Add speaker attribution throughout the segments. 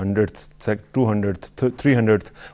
Speaker 1: 100th 200th 300th,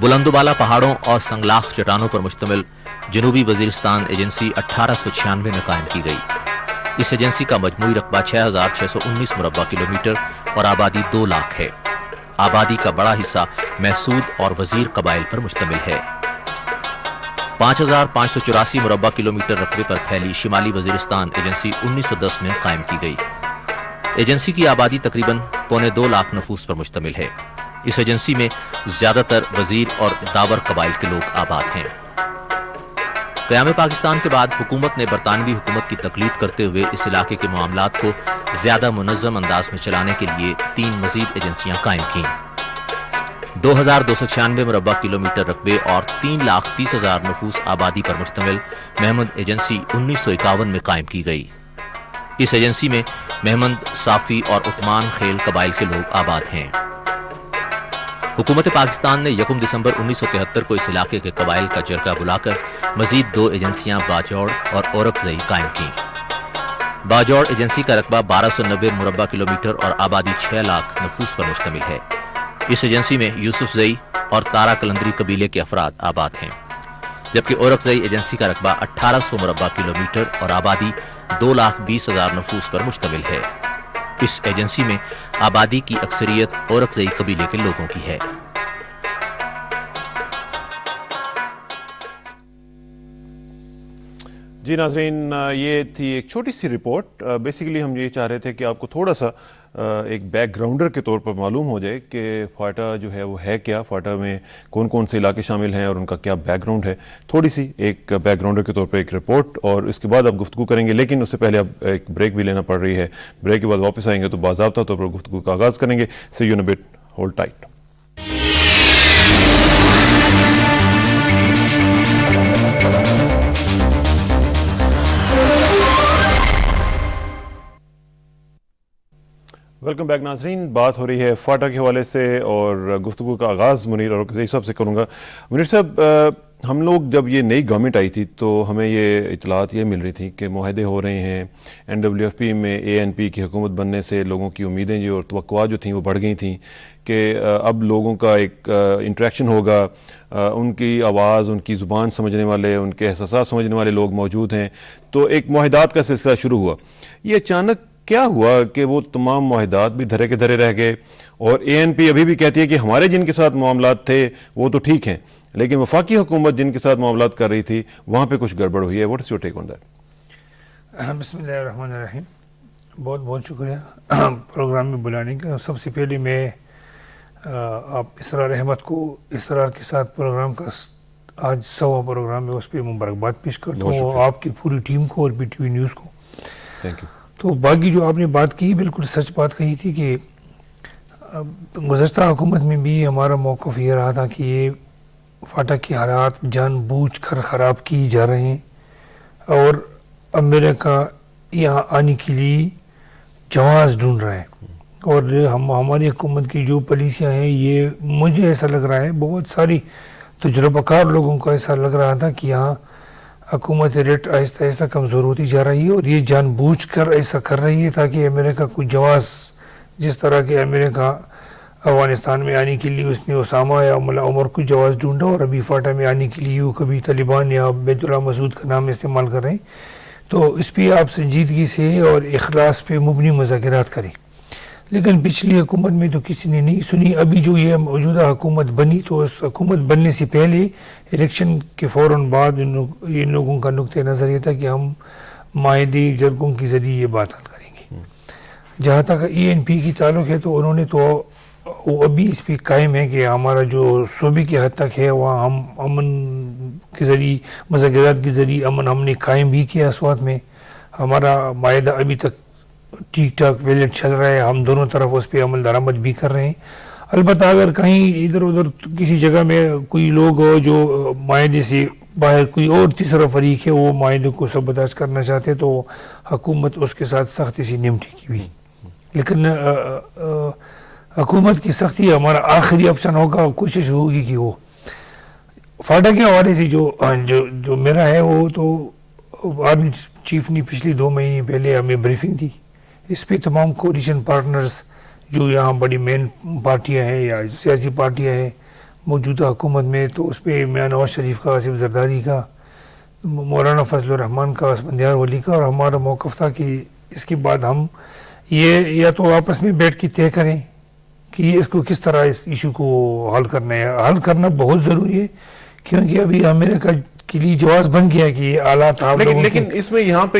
Speaker 2: بلند و بالا پہاڑوں اور سنگلاخ چٹانوں پر مشتمل جنوبی وزیرستان ایجنسی 1896 میں قائم کی گئی۔ اس ایجنسی کا مجموعی رقبہ 6619 مربع کلومیٹر اور آبادی 2 لاکھ ہے۔ آبادی کا بڑا حصہ محسود اور وزیر قبائل پر مشتمل ہے۔ 5584 مربع کلومیٹر رقبے پر پھیلی شمالی وزیرستان ایجنسی 1910 میں قائم کی گئی۔ ایجنسی کی آبادی تقریباً 1.25 لاکھ نفوس پر مشتمل ہے۔ اس ایجنسی میں زیادہ تر وزیر اور داور قبائل کے لوگ آباد ہیں۔ قیام پاکستان کے بعد حکومت نے برطانوی حکومت کی تقلید کرتے ہوئے اس علاقے کے معاملات کو زیادہ منظم انداز میں چلانے کے لیے 3 مزید ایجنسیاں قائم کیں۔ 2296 مربع کلومیٹر رقبے اور 3,30,000 نفوس آبادی پر مشتمل مہمند ایجنسی 1951 میں قائم کی گئی۔ اس ایجنسی میں مہمند، صافی اور عثمان خیل قبائل کے لوگ آباد ہیں۔ حکومت پاکستان نے 1 دسمبر 1973 کو اس علاقے کے قبائل کا جرگہ بلا کر مزید 2 ایجنسیاں باجوڑ اور اورکزئی قائم کیں۔ باجوڑ ایجنسی کا رقبہ 1290 مربع کلومیٹر اور آبادی 6 لاکھ نفوس پر مشتمل ہے۔ اس ایجنسی میں یوسف زئی اور تارا کلندری قبیلے کے افراد آباد ہیں، جبکہ اورکزئی ایجنسی کا رقبہ 1800 مربع کلومیٹر اور آبادی 2,20,000 نفوس پر مشتمل ہے۔ اس ایجنسی میں آبادی کی اکثریت اورکزئی قبیلے کے لوگوں کی ہے۔
Speaker 1: جی ناظرین، یہ تھی ایک چھوٹی سی رپورٹ۔ بیسیکلی ہم یہ چاہ رہے تھے کہ آپ کو تھوڑا سا ایک بیک گراؤنڈر کے طور پر معلوم ہو جائے کہ فاٹا جو ہے وہ ہے کیا، فاٹا میں کون کون سے علاقے شامل ہیں اور ان کا کیا بیک گراؤنڈ ہے۔ تھوڑی سی ایک بیک گراؤنڈر کے طور پر ایک رپورٹ، اور اس کے بعد آپ گفتگو کریں گے، لیکن اس سے پہلے اب ایک بریک بھی لینا پڑ رہی ہے۔ بریک کے بعد واپس آئیں گے تو باضابطہ طور پر گفتگو کا آغاز کریں گے۔ See you in a bit, hold tight. Welcome back ناظرین، بات ہو رہی ہے فاٹا کے حوالے سے اور گفتگو کا آغاز منیر اورکزئی صاحب سے کروں گا۔ منیر صاحب، ہم لوگ جب یہ نئی گورنمنٹ آئی تھی تو ہمیں یہ اطلاعات یہ مل رہی تھیں کہ معاہدے ہو رہے ہیں NWFP میں ANP کی حکومت بننے سے لوگوں کی امیدیں جو اور توقعات جو تھیں وہ بڑھ گئی تھیں کہ اب لوگوں کا ایک انٹریکشن ہوگا، ان کی آواز، ان کی زبان سمجھنے والے، ان کے احساسات سمجھنے والے لوگ موجود ہیں، تو ایک معاہدات کا سلسلہ شروع ہوا۔ یہ اچانک کیا ہوا کہ وہ تمام معاہدات بھی دھرے کے دھرے رہ گئے، اور ANP ابھی بھی کہتی ہے کہ ہمارے جن کے ساتھ معاملات تھے وہ تو ٹھیک ہیں، لیکن وفاقی حکومت جن کے ساتھ معاملات کر رہی تھی وہاں پہ کچھ گڑبڑ ہوئی ہے۔ What is your take on that?
Speaker 3: بسم اللہ الرحمن الرحیم۔ بہت بہت شکریہ پروگرام میں بلانے کا۔ سب سے پہلے میں آپ اسرار احمد کو اسرار کے ساتھ پروگرام کا آج 100واں پروگرام ہے، اس پہ مبارکباد پیش کرتا ہوں، اور آپ کی پوری ٹیم کو اور BTV نیوز کو
Speaker 1: تھینک یو۔
Speaker 3: تو باقی جو آپ نے بات کی بالکل سچ بات کہی تھی کہ گزشتہ حکومت میں بھی ہمارا موقف یہ رہا تھا کہ یہ فاٹا کے حالات جان بوجھ کر خراب کی جا رہے ہیں، اور امریکہ یہاں آنے کے لیے جواز ڈھونڈ رہا ہے، اور ہماری حکومت کی جو پالیسیاں ہیں، یہ مجھے ایسا لگ رہا ہے، بہت ساری تجربہ کار لوگوں کو ایسا لگ رہا تھا کہ یہاں حکومت ریٹ آہستہ آہستہ کمزور ہوتی جا رہی ہے، اور یہ جان بوجھ کر ایسا کر رہی ہے تاکہ امریکہ کو جواز، جس طرح کہ امریکہ افغانستان میں آنے کے لیے اس نے اسامہ یا ملا عمر کو جواز ڈھونڈا، اور ابھی فاٹا میں آنے کے لیے وہ کبھی طالبان یا بیت اللہ مسعود کا نام استعمال کر رہے ہیں۔ تو اس پہ آپ سنجیدگی سے اور اخلاص پہ مبنی مذاکرات کریں، لیکن پچھلی حکومت میں تو کسی نے نہیں سنی۔ ابھی جو یہ موجودہ حکومت بنی، تو اس حکومت بننے سے پہلے الیکشن کے فوراً بعد ان لوگوں کا نقطہ نظر یہ تھا کہ ہم معاہدے جرگوں کے ذریعے یہ بات حل کریں گے۔ جہاں تک ANP کی تعلق ہے تو انہوں نے تو وہ ابھی اس پہ قائم ہے کہ ہمارا جو صوبے کی حد تک ہے وہاں ہم امن کے ذریعے، مذاکرات کے ذریعے امن ہم نے قائم بھی کیا اسوات میں۔ ہمارا معاہدہ ابھی تک ٹھیک ٹھاک ویلڈ چل رہا ہے، ہم دونوں طرف اس پہ عمل درآمد بھی کر رہے ہیں۔ البتہ اگر کہیں ادھر ادھر کسی جگہ میں کوئی لوگ ہو جو معاہدے سے باہر، کوئی اور تیسرا فریق ہے وہ معاہدے کو سبوتاژ کرنا چاہتے تو حکومت اس کے ساتھ سختی سے نمٹے گی بھی، لیکن حکومت کی سختی ہمارا آخری آپشن ہوگا۔ کوشش ہوگی کہ وہ فاٹا کے حوالے سے جو میرا ہے، وہ تو آرمی چیف نے پچھلی 2 مہینے پہلے ہمیں بریفنگ دی، اس پہ تمام کولیشن پارٹنرز جو یہاں بڑی مین پارٹیاں ہیں یا سیاسی پارٹیاں ہیں موجودہ حکومت میں، تو اس پہ میاں نواز شریف کا، آصف زرداری کا، مولانا فضل الرحمان کا، اسفندیار ولی کا، اور ہمارا موقف تھا کہ اس کے بعد ہم یہ یا تو آپس میں بیٹھ کے طے کریں کہ اس کو کس طرح اس ایشو کو حل کرنا ہے. حل کرنا بہت ضروری ہے کیونکہ ابھی امریکہ کے لیے جواز بن گیا کہ یہ آلات آپ لوگوں
Speaker 1: لیکن اس میں یہاں پہ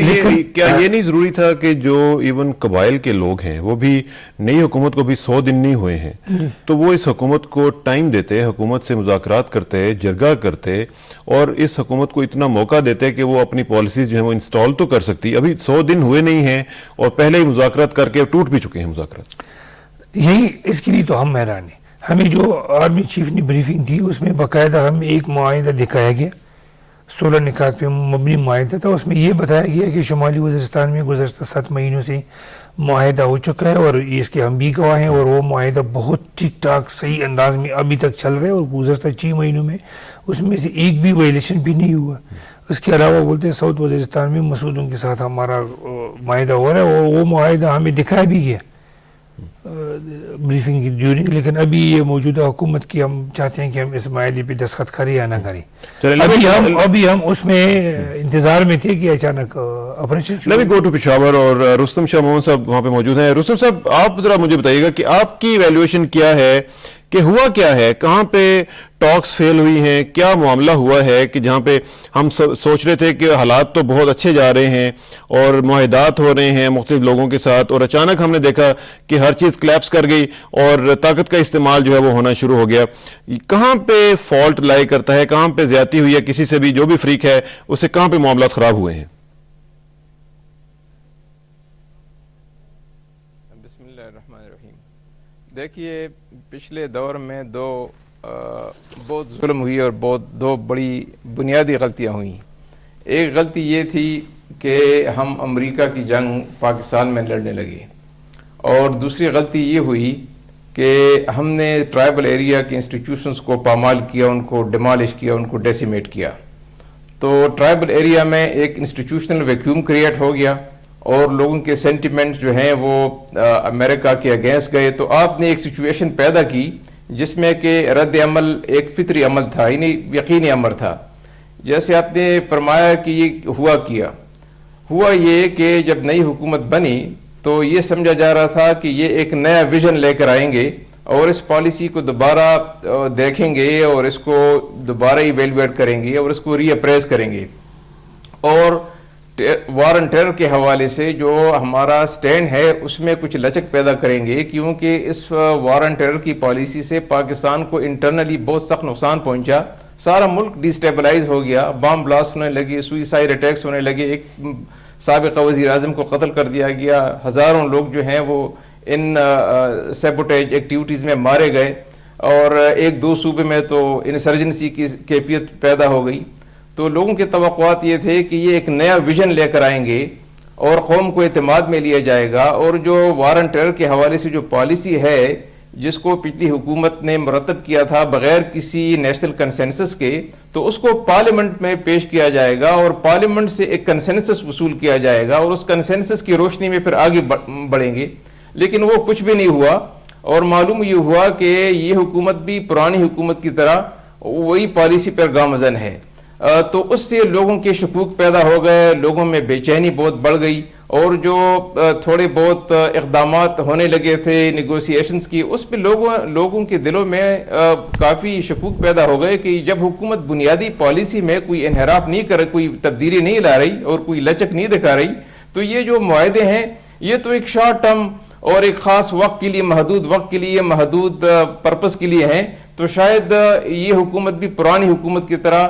Speaker 1: کیا یہ نہیں ضروری تھا کہ جو ایون قبائل کے لوگ ہیں وہ بھی نئی حکومت کو بھی 100 دن نہیں ہوئے ہیں تو وہ اس حکومت کو ٹائم دیتے، حکومت سے مذاکرات کرتے، جرگہ کرتے اور اس حکومت کو اتنا موقع دیتے کہ وہ اپنی پالیسیز جو ہیں وہ انسٹال تو کر سکتی. ابھی 100 دن ہوئے نہیں ہیں اور پہلے ہی مذاکرات کر کے ٹوٹ بھی چکے ہیں مذاکرات.
Speaker 3: یہی اس کے لیے تو ہم حیران ہیں. ہمیں جو آرمی چیف نے بریفنگ دی اس میں باقاعدہ ہمیں ایک معاہدہ دکھایا گیا، 16 نکات پہ مبنی معاہدہ تھا. اس میں یہ بتایا گیا کہ شمالی وزیرستان میں گزشتہ 7 مہینوں سے معاہدہ ہو چکا ہے اور اس کے ہم بھی گواہ ہیں، اور وہ معاہدہ بہت ٹھیک ٹھاک صحیح انداز میں ابھی تک چل رہا ہے اور گزشتہ 6 مہینوں میں اس میں سے ایک بھی وائلیشن بھی نہیں ہوا. اس کے علاوہ بولتے ہیں ساؤتھ وزیرستان میں مسعودوں کے ساتھ ہمارا معاہدہ ہو رہا ہے اور وہ معاہدہ ہمیں دکھایا بھی گیا بریفنگ کی ڈیورنگ. لیکن ابھی یہ موجودہ حکومت کی ہم چاہتے ہیں کہ ہم اس معاہدے پہ دستخط کریں یا نہ کریں. ابھی ہم اس میں انتظار میں تھے کہ اچانک operation
Speaker 1: Let me go to Peshawar اور رستم شاہ محمد صاحب وہاں پہ موجود ہیں. رستم صاحب آپ ذرا مجھے بتائیے گا کہ آپ کی ایویلویشن کیا ہے کہ ہوا کیا ہے، کہاں پہ ٹاکس فیل ہوئی ہیں، کیا معاملہ ہوا ہے کہ جہاں پہ ہم سوچ رہے تھے کہ حالات تو بہت اچھے جا رہے ہیں اور معاہدات ہو رہے ہیں مختلف لوگوں کے ساتھ اور اچانک ہم نے دیکھا کہ ہر چیز کلیپس کر گئی اور طاقت کا استعمال جو ہے وہ ہونا شروع ہو گیا. کہاں پہ فالٹ لائی کرتا ہے، کہاں پہ زیادتی ہوئی ہے کسی سے بھی، جو بھی فریق ہے اسے کہاں پہ معاملات خراب ہوئے ہیں؟
Speaker 4: بسم اللہ الرحمن الرحیم. دیکھیے پچھلے دور میں بہت ظلم ہوئی اور دو بڑی بنیادی غلطیاں ہوئیں. ایک غلطی یہ تھی کہ ہم امریکہ کی جنگ پاکستان میں لڑنے لگے، اور دوسری غلطی یہ ہوئی کہ ہم نے ٹرائبل ایریا کے انسٹیٹیوشنز کو پامال کیا، ان کو ڈیمالش کیا، ان کو ڈیسیمیٹ کیا. تو ٹرائبل ایریا میں ایک انسٹیٹیوشنل ویکیوم کریٹ ہو گیا اور لوگوں کے سینٹیمنٹ جو ہیں وہ امریکہ کے اگینسٹ گئے. تو آپ نے ایک سچویشن پیدا کی جس میں کہ رد عمل ایک فطری عمل تھا، یعنی یقینی امر تھا. جیسے آپ نے فرمایا کہ یہ ہوا یہ کہ جب نئی حکومت بنی تو یہ سمجھا جا رہا تھا کہ یہ ایک نیا ویژن لے کر آئیں گے اور اس پالیسی کو دوبارہ دیکھیں گے اور اس کو دوبارہ ایویلویٹ کریں گے اور اس کو ری اپریز کریں گے. اور وار اینڈ ٹیرر کے حوالے سے جو ہمارا سٹینڈ ہے اس میں کچھ لچک پیدا کریں گے، کیونکہ اس وار اینڈ ٹیرر کی پالیسی سے پاکستان کو انٹرنلی بہت سخت نقصان پہنچا. سارا ملک ڈیسٹیبلائز ہو گیا، بام بلاسٹ ہونے لگے، سوئسائڈ اٹیکس ہونے لگے، ایک سابق وزیر اعظم کو قتل کر دیا گیا، ہزاروں لوگ جو ہیں وہ ان سیبوٹیج ایکٹیویٹیز میں مارے گئے، اور 1-2 صوبے میں تو انسرجنسی کی کیفیت پیدا ہو گئی. تو لوگوں کے توقعات یہ تھے کہ یہ ایک نیا ویژن لے کر آئیں گے اور قوم کو اعتماد میں لیا جائے گا، اور جو وار اینڈ ٹیرر کے حوالے سے جو پالیسی ہے جس کو پچھلی حکومت نے مرتب کیا تھا بغیر کسی نیشنل کنسنسس کے، تو اس کو پارلیمنٹ میں پیش کیا جائے گا اور پارلیمنٹ سے ایک کنسنسس وصول کیا جائے گا اور اس کنسنسس کی روشنی میں پھر آگے بڑھیں گے. لیکن وہ کچھ بھی نہیں ہوا، اور معلوم یہ ہوا کہ یہ حکومت بھی پرانی حکومت کی طرح وہی پالیسی پر گامزن ہے. تو اس سے لوگوں کے شکوک پیدا ہو گئے، لوگوں میں بے چینی بہت بڑھ گئی، اور جو تھوڑے بہت اقدامات ہونے لگے تھے نیگوسیشنز کی، اس پہ لوگوں کے دلوں میں کافی شکوک پیدا ہو گئے کہ جب حکومت بنیادی پالیسی میں کوئی انحراف نہیں کر، کوئی تبدیلی نہیں لا رہی اور کوئی لچک نہیں دکھا رہی، تو یہ جو معاہدے ہیں یہ تو ایک شارٹ ٹرم اور ایک خاص وقت کے لیے، محدود وقت کے لیے، محدود پرپس کے لیے ہیں. تو شاید یہ حکومت بھی پرانی حکومت کی طرح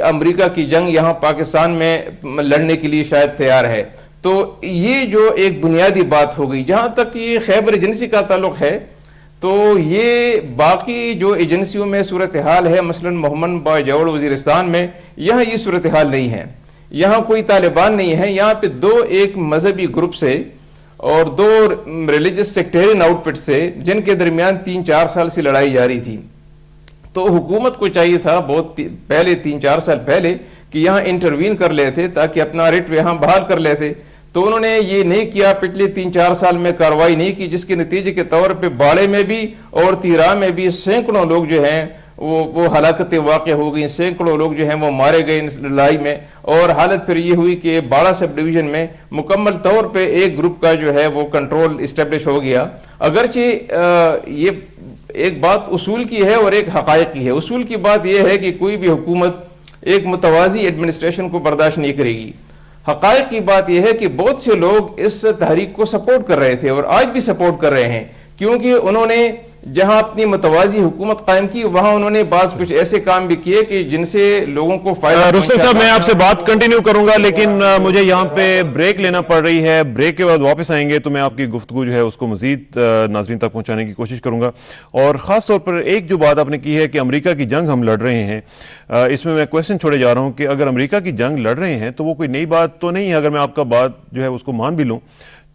Speaker 4: امریکہ کی جنگ یہاں پاکستان میں لڑنے کے لیے شاید تیار ہے. تو یہ جو ایک بنیادی بات ہو گئی. جہاں تک یہ خیبر ایجنسی کا تعلق ہے تو یہ باقی جو ایجنسیوں میں صورتحال ہے، مثلا محمد باجوڑ وزیرستان میں، یہاں یہ صورتحال نہیں ہے. یہاں کوئی طالبان نہیں ہے، یہاں پہ 2 ایک مذہبی گروپ سے اور 2 ریلیجس سیکٹیرین آؤٹ فٹ سے، جن کے درمیان 3-4 سال سے لڑائی جاری تھی. تو حکومت کو چاہیے تھا بہت پہلے 3-4 سال پہلے کہ یہاں انٹروین کر لیتے تاکہ اپنا ریٹ یہاں بحال کر لیتے. تو انہوں نے یہ نہیں کیا، پچھلے 3-4 سال میں کارروائی نہیں کی، جس کے نتیجے کے طور پہ باڑے میں بھی اور تیرا میں بھی سینکڑوں لوگ جو ہیں وہ ہلاکتیں واقع ہو گئیں, سینکڑوں لوگ جو ہیں وہ مارے گئے اس لڑائی میں, اور حالت پھر یہ ہوئی کہ باڑہ سب ڈویژن میں مکمل طور پہ ایک گروپ کا جو ہے وہ کنٹرول اسٹیبلش ہو گیا. اگرچہ یہ ایک بات اصول کی ہے اور ایک حقائق کی ہے. اصول کی بات یہ ہے کہ کوئی بھی حکومت ایک متوازی ایڈمنسٹریشن کو برداشت نہیں کرے گی. حقائق کی بات یہ ہے کہ بہت سے لوگ اس تحریک کو سپورٹ کر رہے تھے اور آج بھی سپورٹ کر رہے ہیں, کیونکہ انہوں نے جہاں اپنی متوازی حکومت قائم کی وہاں انہوں نے بعض کچھ ایسے کام بھی کیے کہ جن سے لوگوں کو فائدہ.
Speaker 1: رستم صاحب میں آپ سے بات کنٹینیو کروں گا, لیکن مجھے یہاں پہ بریک لینا پڑ رہی ہے. بریک کے بعد واپس آئیں گے تو میں آپ کی گفتگو جو ہے اس کو مزید ناظرین تک پہنچانے کی کوشش کروں گا. اور خاص طور پر ایک جو بات آپ نے کی ہے کہ امریکہ کی جنگ ہم لڑ رہے ہیں, اس میں کویسچن چھوڑے جا رہا ہوں کہ اگر امریکہ کی جنگ لڑ رہے ہیں تو وہ کوئی نئی بات تو نہیں ہے. اگر میں آپ کا بات جو ہے اس کو مان بھی لوں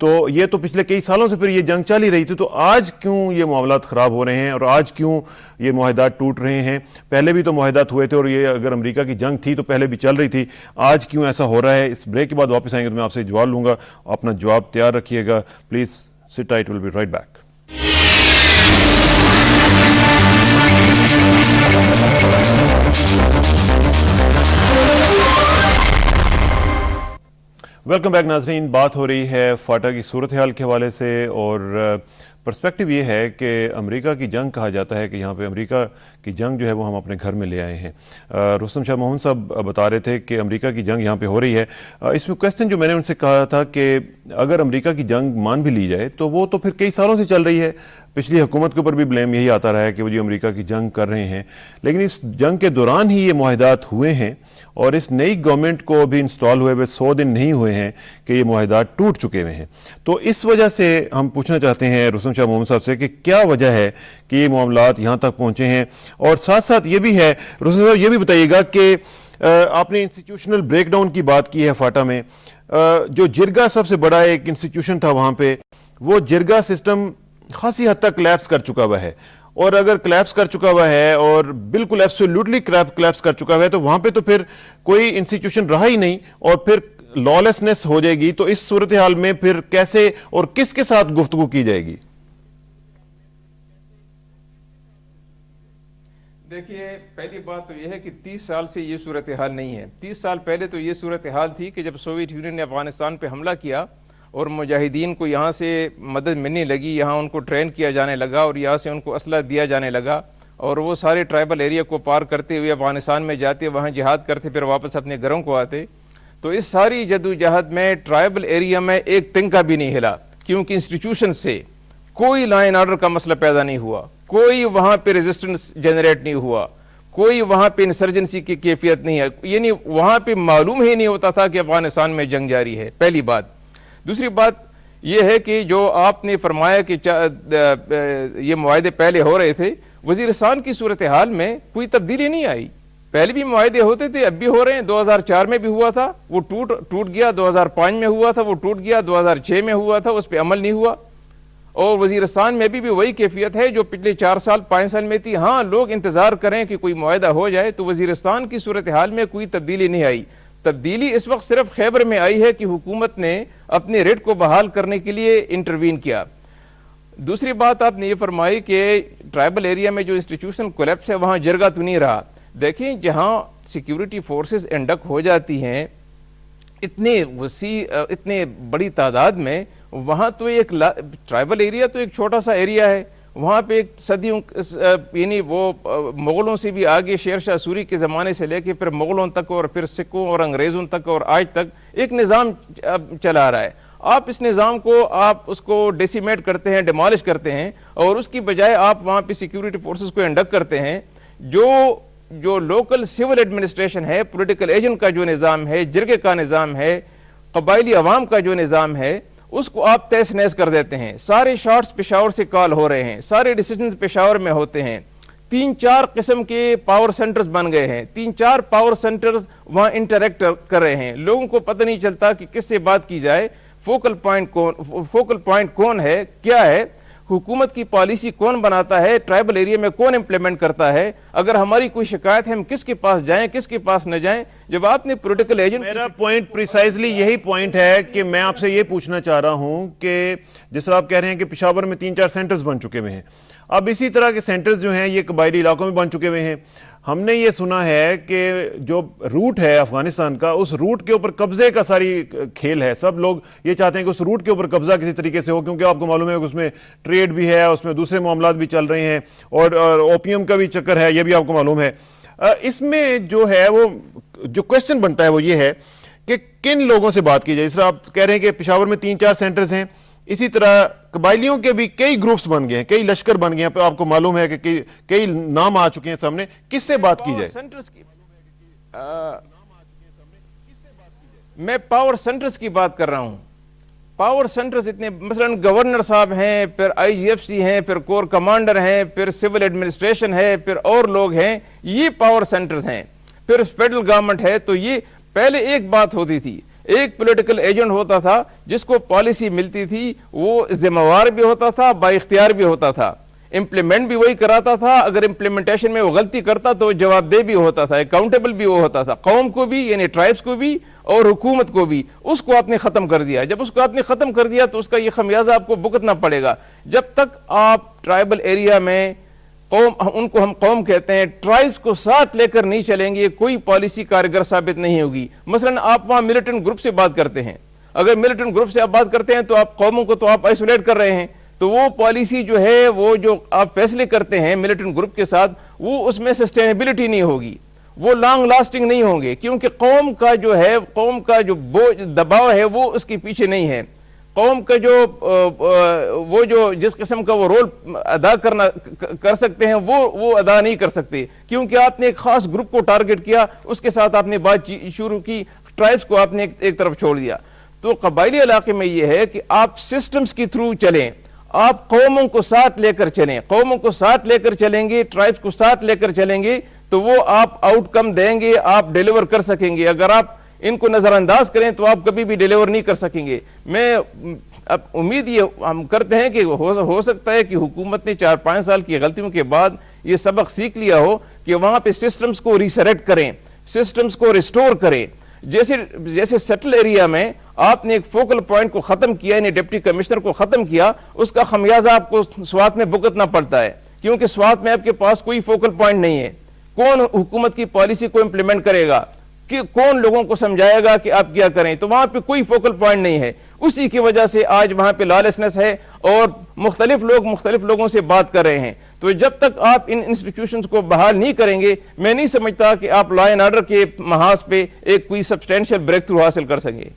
Speaker 1: تو یہ تو پچھلے کئی سالوں سے پھر یہ جنگ چل ہی رہی تھی, تو آج کیوں یہ معاملات خراب ہو رہے ہیں اور آج کیوں یہ معاہدات ٹوٹ رہے ہیں؟ پہلے بھی تو معاہدات ہوئے تھے اور یہ اگر امریکہ کی جنگ تھی تو پہلے بھی چل رہی تھی, آج کیوں ایسا ہو رہا ہے؟ اس بریک کے بعد واپس آئیں گے تو میں آپ سے جواب لوں گا, اپنا جواب تیار رکھیے گا please. Sit tight, will be right back. Welcome back ناظرین. بات ہو رہی ہے فاٹا کی صورتحال کے حوالے سے, اور پرسپیکٹو یہ ہے کہ امریکہ کی جنگ کہا جاتا ہے کہ یہاں پہ امریکہ کی جنگ جو ہے وہ ہم اپنے گھر میں لے آئے ہیں. رستم شاہ محمد صاحب بتا رہے تھے کہ امریکہ کی جنگ یہاں پہ ہو رہی ہے. اس میں کویسچن جو میں نے ان سے کہا تھا کہ اگر امریکہ کی جنگ مان بھی لی جائے تو وہ تو پھر کئی سالوں سے چل رہی ہے. پچھلی حکومت کے اوپر بھی بلیم یہی آتا رہا ہے کہ وہ جو امریکہ کی جنگ کر رہے ہیں, لیکن اس جنگ کے دوران ہی یہ معاہدات ہوئے ہیں اور اس نئی گورنمنٹ کو بھی انسٹال ہوئے 100 دن نہیں ہوئے ہیں کہ یہ معاہدات ٹوٹ چکے ہوئے ہیں. تو اس وجہ سے ہم پوچھنا چاہتے ہیں رستم شاہ محمد صاحب سے کہ کیا وجہ ہے کہ یہ معاملات یہاں تک پہنچے ہیں, اور ساتھ ساتھ یہ بھی ہے رستم صاحب یہ بھی بتائیے گا کہ آپ نے انسٹیٹیوشنل بریک ڈاؤن کی بات کی ہے فاٹا میں. جو جرگا سب سے بڑا ایک انسٹیٹیوشن تھا وہاں پہ, وہ جرگا سسٹم خاصی حد تک کلیپس کر چکا ہوا ہے, اور اگر کلیپس کر چکا ہوا ہے اور بالکل ایبسولوٹلی کلیپس کر چکا ہوا ہے تو وہاں پہ تو پھر کوئی انسٹیٹیوشن رہا ہی نہیں اور پھر لا لیسنس ہو جائے گی. تو اس صورتحال میں پھر کیسے اور کس کے ساتھ گفتگو کی جائے گی؟
Speaker 4: دیکھیے, پہلی بات تو یہ ہے کہ 30 سال سے یہ صورتحال نہیں ہے. 30 سال پہلے تو یہ صورتحال تھی کہ جب سوویت یونین نے افغانستان پہ حملہ کیا اور مجاہدین کو یہاں سے مدد ملنے لگی, یہاں ان کو ٹرین کیا جانے لگا اور یہاں سے ان کو اسلحہ دیا جانے لگا, اور وہ سارے ٹرائبل ایریا کو پار کرتے ہوئے افغانستان میں جاتے, وہاں جہاد کرتے, پھر واپس اپنے گھروں کو آتے. تو اس ساری جدوجہد میں ٹرائبل ایریا میں ایک تنکا بھی نہیں ہلا, کیونکہ انسٹیٹیوشن سے کوئی لا اینڈ آرڈر کا مسئلہ پیدا نہیں ہوا, کوئی وہاں پہ ریزسٹنس جنریٹ نہیں ہوا, کوئی وہاں پہ انسرجنسی کی کیفیت نہیں ہے, یعنی وہاں پہ معلوم ہی نہیں ہوتا تھا کہ افغانستان میں جنگ جاری ہے. پہلی بات. دوسری بات یہ ہے کہ جو آپ نے فرمایا کہ یہ معاہدے پہلے ہو رہے تھے, وزیرستان کی صورتحال میں کوئی تبدیلی نہیں آئی. پہلے بھی معاہدے ہوتے تھے, اب بھی ہو رہے ہیں. 2004 میں بھی ہوا تھا, وہ ٹوٹ گیا. 2005 میں ہوا تھا, وہ ٹوٹ گیا. 2006 میں ہوا تھا, اس پہ عمل نہیں ہوا. اور وزیرستان میں بھی وہی کیفیت ہے جو پچھلے 4 سال 5 سال میں تھی. ہاں, لوگ انتظار کریں کہ کوئی معاہدہ ہو جائے, تو وزیرستان کی صورتحال میں کوئی تبدیلی نہیں آئی. تبدیلی اس وقت صرف خیبر میں آئی ہے کہ حکومت نے اپنے ریٹ کو بحال کرنے کے لیے انٹروین کیا. دوسری بات آپ نے یہ فرمائی کہ ٹرائبل ایریا میں جو انسٹیٹیوشن کولیپس ہے وہاں جرگا تو نہیں رہا. دیکھیں, جہاں سیکیورٹی فورسز انڈک ہو جاتی ہیں اتنے وسیع, اتنے بڑی تعداد میں, وہاں تو ایک ٹرائبل ایریا تو ایک چھوٹا سا ایریا ہے. وہاں پہ ایک صدیوں, یعنی وہ مغلوں سے بھی آگے شیر شاہ سوری کے زمانے سے لے کے پھر مغلوں تک اور پھر سکھوں اور انگریزوں تک اور آج تک ایک نظام چلا رہا ہے. آپ اس نظام کو آپ اس کو ڈیسیمیٹ کرتے ہیں, ڈیمالش کرتے ہیں, اور اس کی بجائے آپ وہاں پہ سیکیورٹی فورسز کو انڈکٹ کرتے ہیں. جو لوکل سول ایڈمنسٹریشن ہے, پولیٹیکل ایجنٹ کا جو نظام ہے, جرگے کا نظام ہے, قبائلی عوام کا جو نظام ہے, اس کو آپ تیس نیس کر دیتے ہیں. سارے شارٹس پشاور سے کال ہو رہے ہیں, سارے ڈیسیجنز پشاور میں ہوتے ہیں. 3-4 قسم کے پاور سینٹرز بن گئے ہیں, 3-4 پاور سینٹرز وہاں انٹریکٹ کر رہے ہیں. لوگوں کو پتہ نہیں چلتا کہ کس سے بات کی جائے, فوکل پوائنٹ کون ہے, کیا ہے. حکومت کی پالیسی کون بناتا ہے, ٹرائبل ایریا میں کون امپلیمنٹ کرتا ہے, اگر ہماری کوئی شکایت ہے ہم کس کے پاس جائیں کس کے پاس نہ جائیں. جب آپ نے پولیٹیکل ایجنٹ,
Speaker 1: میرا پوائنٹ پریسائزلی یہی پوائنٹ ہے کہ میں آپ سے یہ پوچھنا چاہ رہا ہوں کہ جس طرح آپ کہہ رہے ہیں کہ پشاور میں 3-4 سینٹرز بن چکے ہوئے ہیں, اب اسی طرح کے سینٹرز جو ہیں یہ قبائلی علاقوں میں بن چکے ہوئے ہیں. ہم نے یہ سنا ہے کہ جو روٹ ہے افغانستان کا, اس روٹ کے اوپر قبضے کا ساری کھیل ہے. سب لوگ یہ چاہتے ہیں کہ اس روٹ کے اوپر قبضہ کسی طریقے سے ہو, کیونکہ آپ کو معلوم ہے کہ اس میں ٹریڈ بھی ہے, اس میں دوسرے معاملات بھی چل رہے ہیں, اور اوپیم کا بھی چکر ہے, یہ بھی آپ کو معلوم ہے. اس میں جو ہے وہ جو کویسچن بنتا ہے وہ یہ ہے کہ کن لوگوں سے بات کی جائے. اس طرح آپ کہہ رہے ہیں کہ پشاور میں 3-4 سینٹرز ہیں, اسی طرح قبائلیوں کے بھی کئی گروپس بن گئے ہیں, کئی لشکر بن گئے ہیں, آپ کو معلوم ہے کہ کئی نام آ چکے ہیں سامنے. کس سے بات کی جائے؟
Speaker 4: میں پاور سینٹرز کی بات کر رہا ہوں. پاور سینٹرز اتنے, مثلا گورنر صاحب ہیں, پھر آئی جی ایف سی ہیں, پھر کور کمانڈر ہیں, پھر سول ایڈمنسٹریشن ہے, پھر اور لوگ ہیں, یہ پاور سینٹرز ہیں. پھر فیڈرل گورنمنٹ ہے. تو یہ پہلے ایک بات ہوتی تھی, ایک پولیٹیکل ایجنٹ ہوتا تھا جس کو پالیسی ملتی تھی, وہ ذمہ وار بھی ہوتا تھا, با اختیار بھی ہوتا تھا, امپلیمنٹ بھی وہی کراتا تھا, اگر امپلیمنٹیشن میں وہ غلطی کرتا تو جواب دہ بھی ہوتا تھا, اکاؤنٹیبل بھی وہ ہوتا تھا, قوم کو بھی یعنی ٹرائبس کو بھی اور حکومت کو بھی. اس کو آپ نے ختم کر دیا. جب اس کو آپ نے ختم کر دیا تو اس کا یہ خمیازہ آپ کو بھگتنا پڑے گا. جب تک آپ ٹرائبل ایریا میں قوم, ان کو ہم قوم کہتے ہیں, ٹرائبس کو ساتھ لے کر نہیں چلیں گے, کوئی پالیسی کارگر ثابت نہیں ہوگی. مثلا آپ وہاں ملیٹنٹ گروپ سے بات کرتے ہیں, اگر ملیٹنٹ گروپ سے آپ بات کرتے ہیں تو آپ قوموں کو تو آپ آئسولیٹ کر رہے ہیں. تو وہ پالیسی جو ہے, وہ جو آپ فیصلے کرتے ہیں ملیٹنٹ گروپ کے ساتھ, وہ اس میں سسٹینیبلٹی نہیں ہوگی, وہ لانگ لاسٹنگ نہیں ہوں گے, کیونکہ قوم کا جو ہے, قوم کا جو دباؤ ہے وہ اس کے پیچھے نہیں ہے. قوم کا جو وہ جو جس قسم کا وہ رول ادا کر سکتے ہیں وہ ادا نہیں کر سکتے, کیونکہ آپ نے ایک خاص گروپ کو ٹارگٹ کیا, اس کے ساتھ آپ نے بات شروع کی, ٹرائبس کو آپ نے ایک طرف چھوڑ دیا. تو قبائلی علاقے میں یہ ہے کہ آپ سسٹمز کی تھرو چلیں, آپ قوموں کو ساتھ لے کر چلیں, قوموں کو ساتھ لے کر چلیں گے, ٹرائبس کو ساتھ لے کر چلیں گے تو وہ آپ آؤٹ کم دیں گے, آپ ڈیلیور کر سکیں گے. اگر آپ ان کو نظر انداز کریں تو آپ کبھی بھی ڈیلیور نہیں کر سکیں گے. میں اب امید یہ ہم کرتے ہیں کہ ہو سکتا ہے کہ حکومت نے 4-5 سال کی غلطیوں کے بعد یہ سبق سیکھ لیا ہو کہ وہاں پہ سسٹمز کو ریسیٹ کریں, سسٹمز کو ریسٹور کریں. جیسے سیٹل ایریا میں آپ نے ایک فوکل پوائنٹ کو ختم کیا, یعنی ڈپٹی کمشنر کو ختم کیا, اس کا خمیازہ آپ کو سوات میں بھگتنا پڑتا ہے, کیونکہ سوات میں آپ کے پاس کوئی فوکل پوائنٹ نہیں ہے. کون حکومت کی پالیسی کو امپلیمنٹ کرے گا, کہ کون لوگوں کو سمجھائے گا کہ آپ کیا کریں؟ تو وہاں پہ کوئی فوکل پوائنٹ نہیں ہے. اسی کی وجہ سے آج وہاں پہ لالسنس ہے اور مختلف لوگ مختلف لوگوں سے بات کر رہے ہیں. تو جب تک آپ ان انسٹیٹیوشنز کو بحال نہیں کریں گے, میں نہیں سمجھتا کہ آپ لا اینڈ آرڈر کے محاذ پہ ایک کوئی سبسٹینشیل بریک تھرو حاصل کر سکیں گے.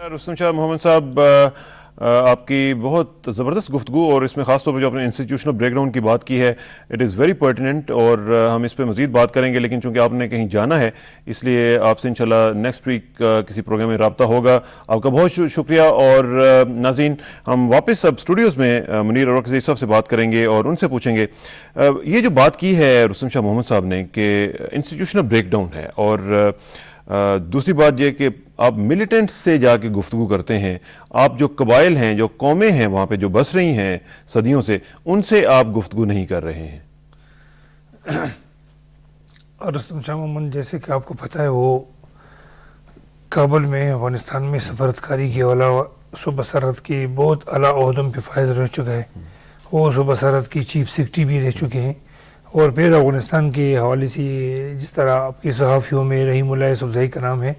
Speaker 1: رستم شاہ محمد صاحب, آپ کی بہت زبردست گفتگو, اور اس میں خاص طور پہ جو آپ نے انسٹیٹیوشنل بریک ڈاؤن کی بات کی ہے, اٹ از ویری پرٹیننٹ, اور ہم اس پہ مزید بات کریں گے. لیکن چونکہ آپ نے کہیں جانا ہے, اس لیے آپ سے انشاءاللہ نیکسٹ ویک کسی پروگرام میں رابطہ ہوگا. آپ کا بہت شکریہ. اور ناظرین, ہم واپس اب اسٹوڈیوز میں منیر اورکزئی صاحب سے بات کریں گے اور ان سے پوچھیں گے یہ جو بات کی ہے رستم شاہ محمد صاحب نے کہ انسٹیٹیوشنل بریک ڈاؤن ہے, اور دوسری بات یہ کہ آپ ملیٹنٹ سے جا کے گفتگو کرتے ہیں, آپ جو قبائل ہیں, جو قومیں ہیں وہاں پہ جو بس رہی ہیں صدیوں سے, ان سے آپ گفتگو نہیں کر رہے ہیں.
Speaker 3: رستم شاہ محمد, جیسے کہ آپ کو پتہ ہے, وہ کابل میں افغانستان میں سفارتکاری کے علاوہ صوبہ سرحد کے بہت اعلیٰ عہدوں پہ فائز رہ چکا ہے. وہ صوبہ سرحد کی چیف سیکرٹری بھی رہ چکے ہیں. اور پھر افغانستان کے حوالے سے جس طرح آپ کے صحافیوں میں رحیم اللہ یوسفزئی کا نام ہے,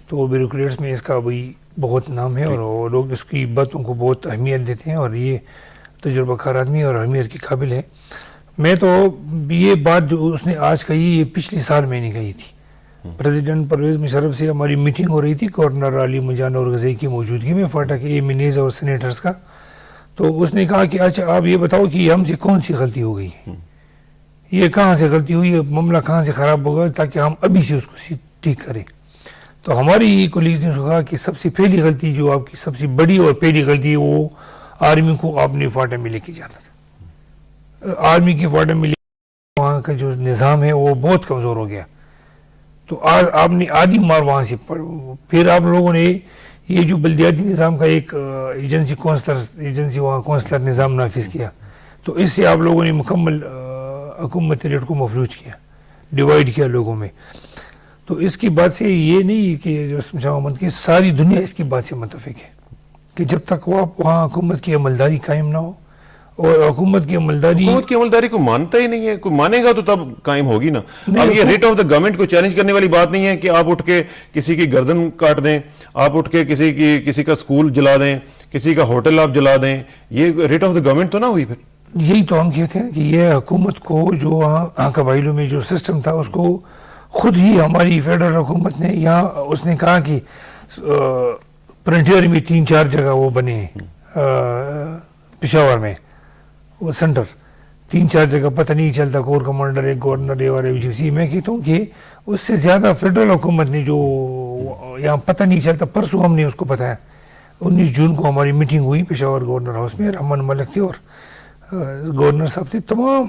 Speaker 3: تو بیوروکریٹس میں اس کا بھی بہت نام ہے, اور لوگ اس کی باتوں کو بہت اہمیت دیتے ہیں, اور یہ تجربہ کار آدمی اور اہمیت کے قابل ہے. میں تو یہ بات جو اس نے آج کہی, یہ پچھلے سال میں نے کہی تھی. پریزیڈنٹ پرویز مشرف سے ہماری میٹنگ ہو رہی تھی گورنر علی مجان اورکزئی کی موجودگی میں, فاٹا کے MNAs اور سینیٹرز کا. تو اس نے کہا کہ اچھا آپ یہ بتاؤ کہ ہم سے کون سی غلطی ہو گئی, یہ کہاں سے غلطی ہوئی, معاملہ کہاں سے خراب ہو گیا, تاکہ ہم ابھی سے اس کو ٹھیک کریں. تو ہماری کولیگز نے کہا کہ سب سے پہلی غلطی, جو آپ کی سب سے بڑی اور پہلی غلطی ہے, وہ آرمی کو آپ نے فاٹا میں لے کے جانا تھا. آرمی کے فاٹا میں لے وہاں کا جو نظام ہے وہ بہت کمزور ہو گیا. تو آپ نے آدھی مار وہاں سے پھر آپ لوگوں نے یہ جو بلدیاتی نظام کا ایک ایجنسی وہاں کونسلر نظام نافذ کیا، تو اس سے آپ لوگوں نے مکمل حکومت ریٹ کو مفلوج کیا، ڈیوائڈ کیا لوگوں میں. تو اس کی بات سے یہ نہیں کہ جو شاہ محمد کی ساری دنیا اس کی بات سے متفق ہے کہ جب تک وہاں حکومت کی عملداری قائم نہ ہو، اور حکومت کی عملداری
Speaker 1: کو مانتا ہی نہیں ہے. کوئی مانے گا تو تب قائم ہوگی نا. اب یہ ریٹ آف دا گورنمنٹ کو چیلنج کرنے والی بات نہیں ہے کہ آپ اٹھ کے کسی کی گردن کاٹ دیں، آپ اٹھ کے کسی کا اسکول جلا دیں، کسی کا ہوٹل آپ جلا دیں. یہ ریٹ آف دا گورنمنٹ تو نہ ہوئی. پھر
Speaker 3: یہی تو ہم کہتے ہیں کہ یہ حکومت کو جو وہاں قبائلوں میں جو سسٹم تھا اس کو خود ہی ہماری فیڈرل حکومت نے یہاں اس نے کہا کہ فرنٹیئر میں 3-4 جگہ وہ بنے ہیں، پشاور میں وہ سینٹر 3-4 جگہ پتہ نہیں چلتا، کور کمانڈر ایک گورنر اور AGC. میں کہتا ہوں کہ اس سے زیادہ فیڈرل حکومت نے جو یہاں پتہ نہیں چلتا. پرسوں ہم نے اس کو بتایا، 19 جون کو ہماری میٹنگ ہوئی پشاور گورنر ہاؤس میں، رحمان ملک تھے اور گورنر صاحب تھے. تمام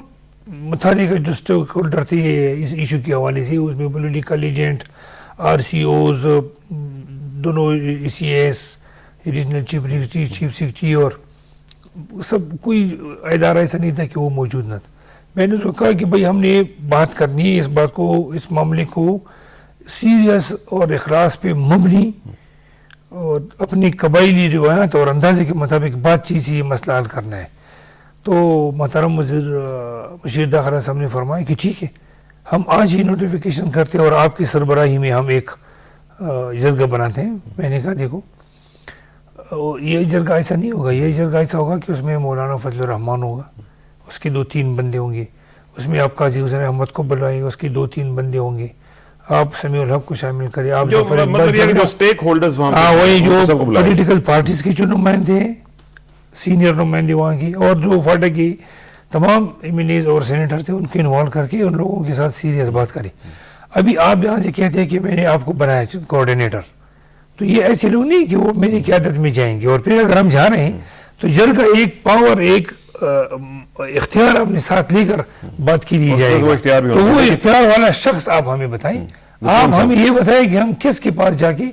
Speaker 3: متحرک جو اسٹیک ہولڈر تھے اس ایشو کے حوالے سے، اس میں پولیٹیکل ایجنٹ، RCOs، دونوں ECS، ریجنل چیف سیکرٹری، اور سب کوئی ادارہ ایسا نہیں تھا کہ وہ موجود نہ تھا. میں نے اس کو کہا کہ بھائی ہم نے بات کرنی ہے، اس بات کو، اس معاملے کو سیریس اور اخلاص پہ مبنی اور اپنی قبائلی روایات اور اندازے کے مطابق بات چیت سے یہ مسئلہ حل کرنا ہے. تو محترم وزیر بشیر داخلہ صاحب نے فرمایا کہ ٹھیک ہے، ہم آج ہی نوٹیفیکیشن کرتے ہیں اور آپ کی سربراہی میں ہم ایک جرگہ بناتے ہیں. میں نے کہا دیکھو یہ جرگہ ایسا نہیں ہوگا، یہ جرگہ ایسا ہوگا کہ اس میں مولانا فضل الرحمان ہوگا، اس کے 2-3 بندے ہوں گے، اس میں آپ قاضی حسین احمد کو بلائیں، اس کے 2-3 بندے ہوں گے، آپ سمیع الحق کو شامل کریں، آپ
Speaker 1: جو اسٹیک ہولڈرز
Speaker 3: وہی جو پولیٹیکل پارٹیز کے جو نمائندے ہیں، سینئر نمائندے وہاں کی، اور جو فاٹا کی تمام MLAs اور سینیٹر تھے، ان کو انوالو کر کے ان لوگوں کے ساتھ سیریس بات کریں. ابھی آپ یہاں سے کہتے ہیں کہ میں نے آپ کو بنایا کوآرڈینیٹر، تو یہ ایسے لوگ نہیں کہ وہ میری قیادت میں جائیں گے. اور پھر اگر ہم جا رہے ہیں تو جرگہ ایک پاور، ایک اختیار اپنے ساتھ لے کر بات کی دی جائے گا. تو وہ اختیار والا شخص آپ ہمیں بتائیں، آپ ہمیں یہ بتائیں کہ ہم کس کے پاس جا کے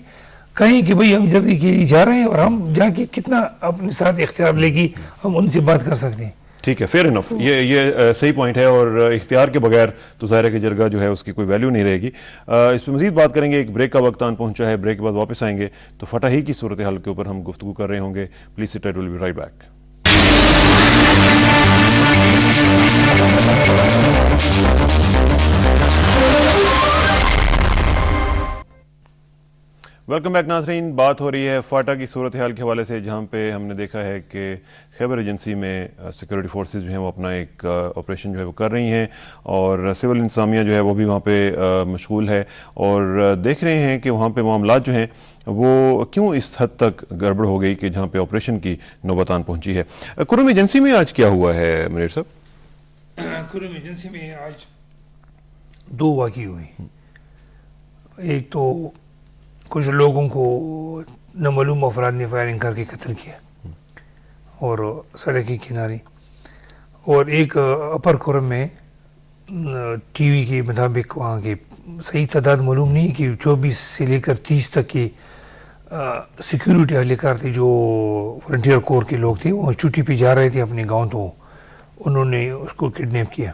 Speaker 3: کہیں کہ بھئی ہم جرگے کے لیے جا رہے ہیں، اور ہم جا کے کتنا اپنے ساتھ اختیار لے کے ہم ان سے بات کر سکتے ہیں.
Speaker 1: ٹھیک ہے، فیئر انف، یہ صحیح پوائنٹ ہے. اور اختیار کے بغیر تو ظاہر ہے کہ جرگہ جو ہے اس کی کوئی ویلیو نہیں رہے گی. اس پہ مزید بات کریں گے. ایک بریک کا وقت آن پہنچا ہے، بریک کے بعد واپس آئیں گے تو فتح ہی کی صورتحال کے اوپر ہم گفتگو کر رہے ہوں گے. Please sit tight, will be right back. Welcome back ناظرین. بات ہو رہی ہے فاٹا کی صورتحال کے حوالے سے، جہاں پہ ہم نے دیکھا ہے کہ خیبر ایجنسی میں سیکورٹی فورسز جو ہیں وہ اپنا ایک آپریشن جو ہے وہ کر رہی ہیں، اور سول انتظامیہ جو ہے وہ بھی وہاں پہ مشغول ہے، اور دیکھ رہے ہیں کہ وہاں پہ معاملات جو ہیں وہ کیوں اس حد تک گڑبڑ ہو گئی کہ جہاں پہ آپریشن کی نوبت آن پہنچی ہے. کرم ایجنسی میں آج کیا ہوا ہے منیر صاحب؟
Speaker 3: کرم ایجنسی میں آج 2 واقعے ہوئے. ایک تو کچھ لوگوں کو نامعلوم افراد نے فائرنگ کر کے قتل کیا اور سڑک کے کنارے، اور ایک اپر کرم میں ٹی وی کے مطابق وہاں کے صحیح تعداد معلوم نہیں کہ 24 سے لے کر 30 تک کے سیکیورٹی اہلکار تھے جو فرنٹیئر کور کے لوگ تھے. وہ چھٹی پہ جا رہے تھے اپنے گاؤں، تو انہوں نے اس کو کڈنیپ کیا.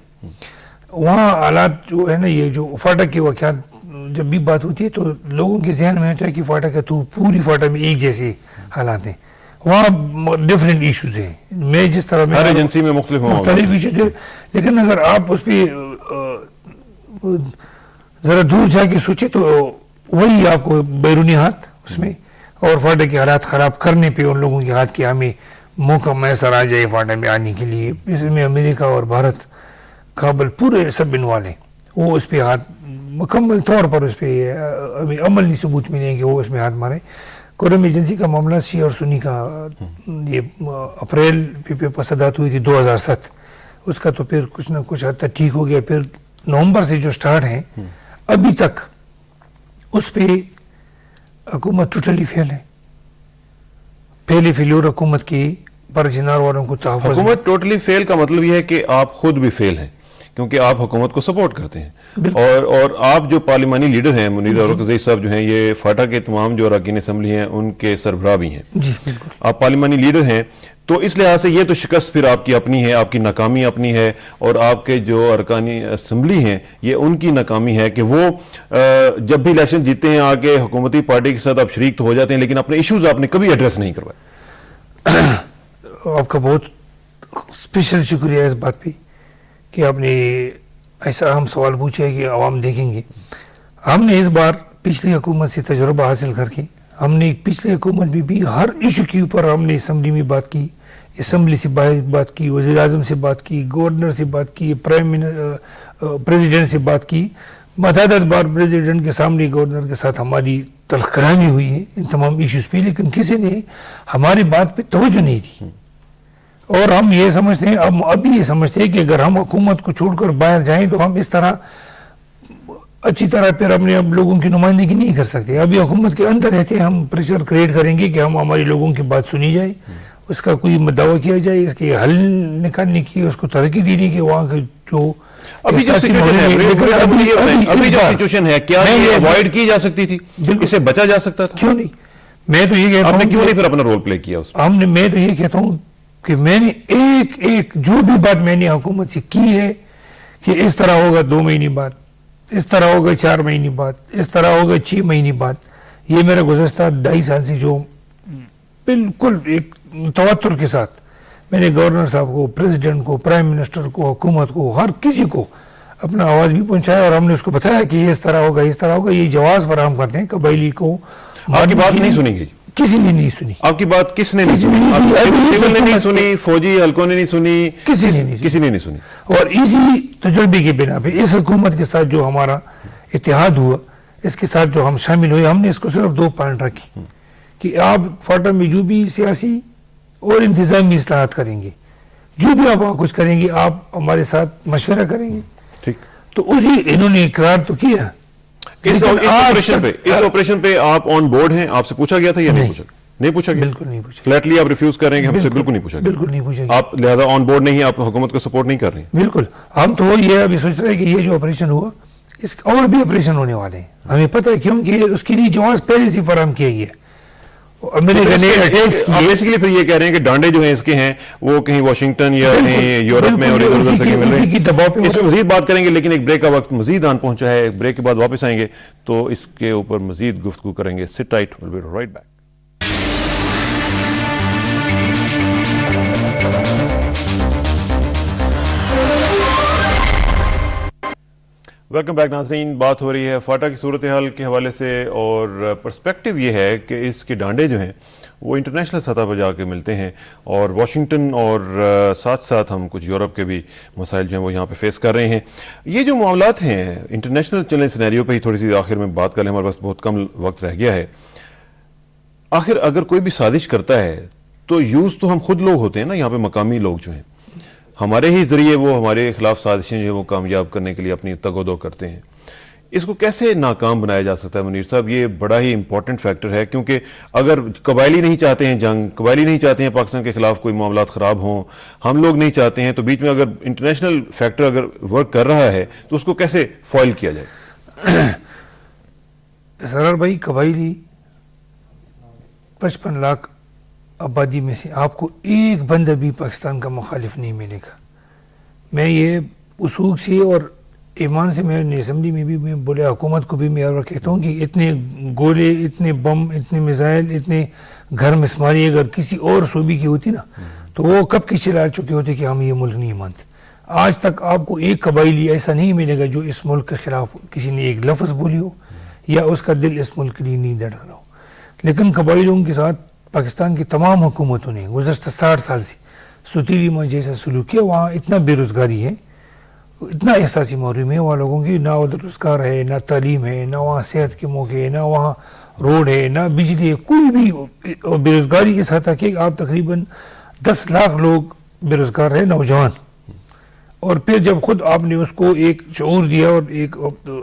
Speaker 3: وہاں حالات جو ہے نا، یہ جو فاٹک کے واقعات جب بھی بات ہوتی ہے تو لوگوں کے ذہن میں ہوتا ہے کہ فاٹا کا تو پوری فاٹا میں ایک جیسے حالات ہیں. وہاں ڈفرینٹ ایشوز ہیں. میں جس طرح
Speaker 1: ہر ایجنسی میں مختلف
Speaker 3: ایشوز ہیں، لیکن اگر آپ اس پہ ذرا دور جا کے سوچے تو وہی آپ کو بیرونی ہاتھ اس میں، اور فاٹا کے حالات خراب کرنے پہ ان لوگوں کے ہاتھ کے ہمیں موقع میسر آ جائے فاٹا میں آنے کے لیے. اس میں امریکہ اور بھارت، کابل پورے سب انوالو ہیں. وہ اس پہ ہاتھ مکمل طور پر اس پہ ابھی عملی ثبوت ملیں گے وہ اس میں ہاتھ مارے. کرم ایجنسی کا معاملہ شیعہ اور سنی کا یہ اپریل پہ فسادات ہوئی تھی 2007، اس کا تو پھر کچھ نہ کچھ حد تک ٹھیک ہو گیا. پھر نومبر سے جو سٹارٹ ہیں ابھی تک اس پہ حکومت ٹوٹلی فیل ہے. پہلے فیلور حکومت کی پر جنار والوں کو تحفظ.
Speaker 1: حکومت ٹوٹلی فیل کا مطلب یہ ہے کہ آپ خود بھی فیل ہیں، کیونکہ آپ حکومت کو سپورٹ کرتے ہیں اور آپ جو پارلیمانی لیڈر ہیں منیر اورکزئی صاحب جو ہیں یہ فاٹا کے تمام جو اراکین اسمبلی ہیں ان کے سربراہ بھی ہیں
Speaker 3: جی بالکل
Speaker 1: آپ پارلیمانی لیڈر ہیں تو اس لحاظ سے یہ تو شکست پھر آپ کی اپنی ہے آپ کی ناکامی اپنی ہے اور آپ کے جو ارکانی اسمبلی ہیں یہ ان کی ناکامی ہے کہ وہ جب بھی الیکشن جیتے ہیں آگے حکومتی پارٹی کے ساتھ آپ شریک تو ہو جاتے ہیں لیکن اپنے ایشوز آپ نے کبھی ایڈریس نہیں کروائے.
Speaker 3: آپ کا بہت اسپیشل شکریہ اس بات پہ کہ آپ نے ایسا اہم سوال پوچھا ہے کہ عوام دیکھیں گے. ہم نے اس بار پچھلی حکومت سے تجربہ حاصل کر کے ہم نے پچھلی حکومت میں بھی ہر ایشو کے اوپر ہم نے اسمبلی میں بات کی, اسمبلی سے باہر بات کی, وزیر اعظم سے بات کی, گورنر سے بات کی, پریزیڈنٹ سے بات کی. متعدد بار پریزیڈنٹ کے سامنے گورنر کے ساتھ ہماری تلخ کلامی ہوئی ہے ان تمام ایشوز پہ, لیکن کسی نے ہماری بات پہ توجہ نہیں دی. اور ہم یہ سمجھتے ہیں ابھی یہ سمجھتے ہیں کہ اگر ہم حکومت کو چھوڑ کر باہر جائیں تو ہم اس طرح اچھی طرح پھر اپنے لوگوں کی نمائندگی نہیں کر سکتے. ابھی حکومت کے اندر رہتے ہم پریشر کریٹ کریں گے کہ ہم ہمارے لوگوں کی بات سنی جائے, اس کا کوئی دعویٰ کیا جائے, اس کے حل نکالنے کی, اس کو ترقی دینے کی. وہاں کے جو
Speaker 1: ابھی جو سچویشن ہے کیا یہ اوائڈ کی جا سکتی تھی, اسے بچا جا سکتا تھا؟
Speaker 3: کیوں نہیں؟ میں تو یہ کہتا ہوں,
Speaker 1: آپ نے کیوں نہیں پھر اپنا رول پلے کیا اس
Speaker 3: میں؟ میں تو یہ کہتا ہوں کہ میں نے ایک جو بھی بات میں نے حکومت سے کی ہے کہ اس طرح ہوگا 2 مہینے بعد, اس طرح ہوگا 4 مہینے بعد, اس طرح ہوگا 6 مہینے بعد, یہ میرا گزشتہ 2.5 سال سے جو بالکل ایک تواتر کے ساتھ میں نے گورنر صاحب کو, پریزیڈنٹ کو, پرائم منسٹر کو, حکومت کو, ہر کسی کو اپنا آواز بھی پہنچایا اور ہم نے اس کو بتایا کہ یہ اس طرح ہوگا, اس طرح ہوگا. یہ جواز فراہم کرتے ہیں قبائلی کو.
Speaker 1: آپ کی بات نہیں سنی گئی,
Speaker 3: کسی نے نہیں سنی.
Speaker 1: آپ کی بات کس نے نہیں سنی؟ سول نے نہیں سنی, فوجی حلقوں نے نہیں سنی,
Speaker 3: کسی نے نہیں سنی. اور اسی تجربے کے بنا پہ اس حکومت کے ساتھ جو ہمارا اتحاد ہوا, اس کے ساتھ جو ہم شامل ہوئے, ہم نے اس کو صرف 2 پوائنٹ رکھی کہ آپ فاٹا میں جو بھی سیاسی اور انتظامی اصلاحات کریں گے, جو بھی آپ کچھ کریں گے, آپ ہمارے ساتھ مشورہ کریں گے.
Speaker 1: ٹھیک,
Speaker 3: تو اسی انہوں نے اقرار تو کیا.
Speaker 1: اس آپریشن پہ آپ آن بورڈ ہیں؟ آپ سے پوچھا گیا تھا یا نہیں پوچھا؟ نہیں پوچھا گیا,
Speaker 3: بالکل نہیں پوچھا.
Speaker 1: فلیٹلی آپ ریفیوز کر رہے ہیں کہ ہم سے بالکل نہیں پوچھا گیا؟
Speaker 3: بالکل نہیں پوچھا گیا.
Speaker 1: آپ لہذا آن بورڈ نہیں ہیں, آپ حکومت کو سپورٹ نہیں کر رہے ہیں؟
Speaker 3: بالکل. ہم تو یہ ابھی سوچ رہے ہیں کہ یہ جو آپریشن ہوا اس اور بھی آپریشن ہونے والے ہیں. ہمیں پتہ ہے کیونکہ اس کے لیے جواز پہلے سے فراہم کیا گیا.
Speaker 1: بیسیکلی پھر یہ کہہ رہے ہیں کہ ڈانڈے جو ہیں اس کے ہیں وہ کہیں واشنگٹن یا کہیں یورپ میں اور ادھر سے مل رہے ہیں. اس پہ مزید بات کریں گے, لیکن ایک بریک کا وقت مزید آن پہنچا ہے. ایک بریک کے بعد واپس آئیں گے تو اس کے اوپر مزید گفتگو کریں گے. سٹ tight, we'll be right back. Welcome back ناظرین. بات ہو رہی ہے فاٹا کی صورتحال کے حوالے سے اور پرسپیکٹو یہ ہے کہ اس کے ڈانڈے جو ہیں وہ انٹرنیشنل سطح پر جا کے ملتے ہیں اور واشنگٹن اور ساتھ ساتھ ہم کچھ یورپ کے بھی مسائل جو ہیں وہ یہاں پہ فیس کر رہے ہیں. یہ جو معاملات ہیں انٹرنیشنل چلیں سینیریو پہ ہی تھوڑی سی آخر میں بات کر لیں, ہمارے پاس بہت کم وقت رہ گیا ہے. آخر اگر کوئی بھی سازش کرتا ہے تو یوز تو ہم خود لوگ ہوتے ہیں نا, یہاں پہ مقامی لوگ جو ہیں ہمارے ہی ذریعے وہ ہمارے خلاف سازشیں جو ہیں وہ کامیاب کرنے کے لیے اپنی تگ و دو کرتے ہیں. اس کو کیسے ناکام بنایا جا سکتا ہے منیر صاحب؟ یہ بڑا ہی امپورٹنٹ فیکٹر ہے کیونکہ اگر قبائلی نہیں چاہتے ہیں جنگ, قبائلی نہیں چاہتے ہیں پاکستان کے خلاف کوئی معاملات خراب ہوں, ہم لوگ نہیں چاہتے ہیں, تو بیچ میں اگر انٹرنیشنل فیکٹر اگر ورک کر رہا ہے تو اس کو کیسے فوائل کیا جائے؟
Speaker 3: سرار بھائی, قبائلی 55 لاکھ آبادی میں سے آپ کو ایک بندہ بھی پاکستان کا مخالف نہیں ملے گا. میں یہ اصول سے اور ایمان سے میں نے اسمبلی میں بھی میں بولے, حکومت کو بھی میں اور کہتا ہوں کہ اتنے گولے, اتنے بم, اتنے میزائل, اتنے گھر مسماری اگر کسی اور صوبے کی ہوتی نا تو وہ کب کی چلا چکے ہوتے کہ ہم یہ ملک نہیں مانتے. آج تک آپ کو ایک قبائلی ایسا نہیں ملے گا جو اس ملک کے خلاف کسی نے ایک لفظ بولی ہو یا اس کا دل اس ملک کے لیے نہیں دھڑک رہا ہو. لیکن قبائلیوں کے ساتھ پاکستان کی تمام حکومتوں نے گزشتہ 60 سال سے ستیلی میں جیسا سلوک کیا. وہاں اتنا بے روزگاری ہے, اتنا احساسی محرومی ہے وہاں لوگوں کی, نہ ادھر روزگار ہے, نہ تعلیم ہے, نہ وہاں صحت کے موقع ہے, نہ وہاں روڈ ہے, نہ بجلی ہے, کوئی بھی. بے روزگاری اس حد تک کہ آپ تقریباً 10 لاکھ لوگ بے روزگار ہے, نوجوان. اور پھر جب خود آپ نے اس کو ایک شعور دیا اور ایک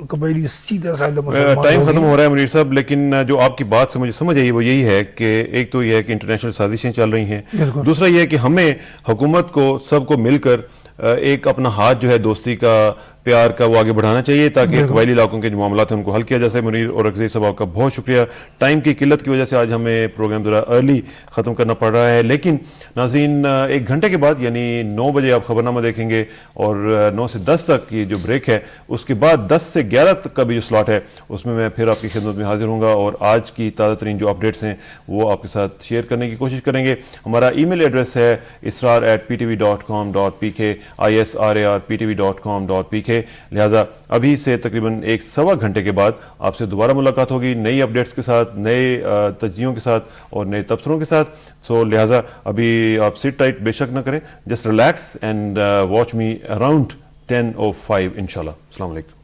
Speaker 3: قبائلی سیدھا سادہ مسلمان.
Speaker 1: ٹائم ختم ہو رہا ہے منیر صاحب, لیکن جو آپ کی بات سے مجھے سمجھ آئی وہ یہی ہے کہ ایک تو یہ ہے کہ انٹرنیشنل سازشیں چل رہی ہیں, دوسرا یہ ہے کہ ہمیں حکومت کو سب کو مل کر ایک اپنا ہاتھ جو ہے دوستی کا پیار کا وہ آگے بڑھانا چاہیے تاکہ قبائلی علاقوں کے جو معاملات ہیں ان کو حل کیا جا سکے. منیر اور عزیز صاحب آپ کا بہت شکریہ. ٹائم کی قلت کی وجہ سے آج ہمیں پروگرام ذرا ارلی ختم کرنا پڑ رہا ہے, لیکن ناظرین 1 گھنٹے کے بعد یعنی 9 بجے آپ خبرنامہ دیکھیں گے اور 9 سے 10 تک یہ جو بریک ہے اس کے بعد 10 سے 11 تک کا بھی جو سلاٹ ہے اس میں پھر آپ کی خدمت میں حاضر ہوں گا اور آج کی تازہ ترین جو اپڈیٹس ہیں وہ آپ کے ساتھ شیئر کرنے کی کوشش کریں گے. ہمارا ای میل ایڈریس ہے israr@ptv.com.pk israr@ptv.com.pk. لہٰذا ابھی سے تقریباً 1-1.25 گھنٹے کے بعد آپ سے دوبارہ ملاقات ہوگی نئی اپڈیٹس کے ساتھ, نئے تجزیوں کے ساتھ اور نئے تبصروں کے ساتھ. سو لہٰذا ابھی آپ سیٹ ٹائٹ بے شک نہ کریں, just relax and watch me around 10:05 انشاءاللہ. السلام علیکم.